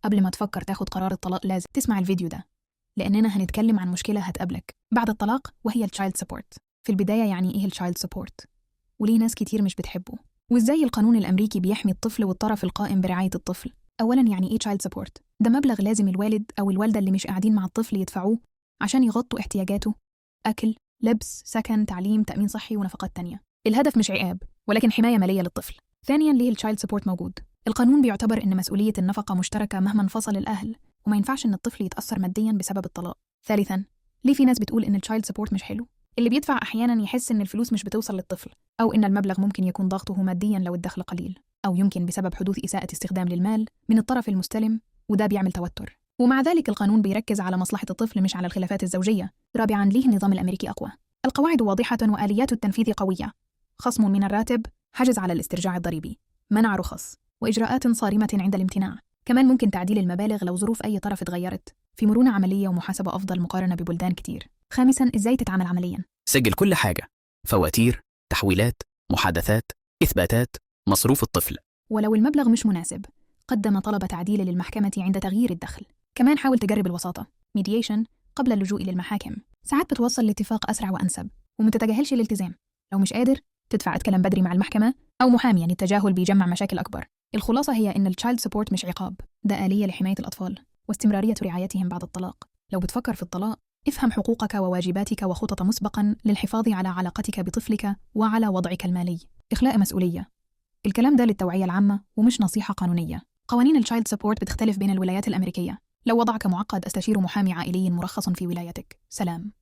قبل ما تفكر تاخد قرار الطلاق لازم تسمع الفيديو ده، لأننا هنتكلم عن مشكلة هتقابلك بعد الطلاق وهي التشايلد سبورت. في البداية يعني إيه التشايلد سبورت؟ وليه ناس كتير مش بتحبه؟ وإزاي القانون الأمريكي بيحمي الطفل والطرف القائم برعاية الطفل؟ أولاً يعني إيه تشايلد سبورت؟ ده مبلغ لازم الوالد أو الوالدة اللي مش قاعدين مع الطفل يدفعوه عشان يغطوا احتياجاته، أكل، لبس، سكن، تعليم، تأمين صحي ونفقات تانية. الهدف مش عقاب ولكن حماية مالية للطفل. ثانياً ليه التشايلد سبورت موجود؟ القانون بيعتبر إن مسؤولية النفقة مشتركة مهما انفصل الأهل، وما ينفعش إن الطفل يتأثر مادياً بسبب الطلاق. ثالثاً ليه في ناس بتقول إن التشايلد سبورت مش حلو؟ اللي بيدفع أحياناً يحس إن الفلوس مش بتوصل للطفل، أو إن المبلغ ممكن يكون ضغطه مادياً لو الدخل قليل، أو يمكن بسبب حدوث إساءة استخدام للمال من الطرف المستلم، وده بيعمل توتر. ومع ذلك القانون بيركز على مصلحة الطفل مش على الخلافات الزوجية. رابعاً ليه النظام الأمريكي أقوى؟ القواعد واضحة وآليات التنفيذ قوية. خصم من الراتب، حجز على الاسترجاع الضريبي، منع رخص، وإجراءات صارمة عند الامتناع. كمان ممكن تعديل المبالغ لو ظروف أي طرف اتغيرت. في مرونة عملية ومحاسبة أفضل مقارنة ببلدان كتير. خامساً إزاي تتعامل عملياً؟ سجل كل حاجة: فواتير، تحويلات، محادثات، إثباتات، مصروف الطفل. ولو المبلغ مش مناسب، قدم طلب تعديل للمحكمة عند تغيير الدخل. كمان حاول تجرب الوساطة mediation قبل اللجوء للمحاكم، ساعات بتوصل لاتفاق أسرع وأنسب. وما تتجاهلش الالتزام، لو مش قادر تدفع اتكلم بدري مع المحكمة أو محامي، يعني التجاهل بيجمع مشاكل أكبر. الخلاصة هي إن التشايلد سبورت مش عقاب، ده آلية لحماية الأطفال واستمرارية رعايتهم بعد الطلاق. لو بتفكر في الطلاق، افهم حقوقك وواجباتك وخطط مسبقاً للحفاظ على علاقتك بطفلك وعلى وضعك المالي. إخلاء مسؤولية. الكلام ده للتوعية العامة ومش نصيحة قانونية. قوانين التشايلد سبورت بتختلف بين الولايات الأمريكية. لو وضعك معقد، استشير محامي عائلي مرخص في ولايتك. سلام.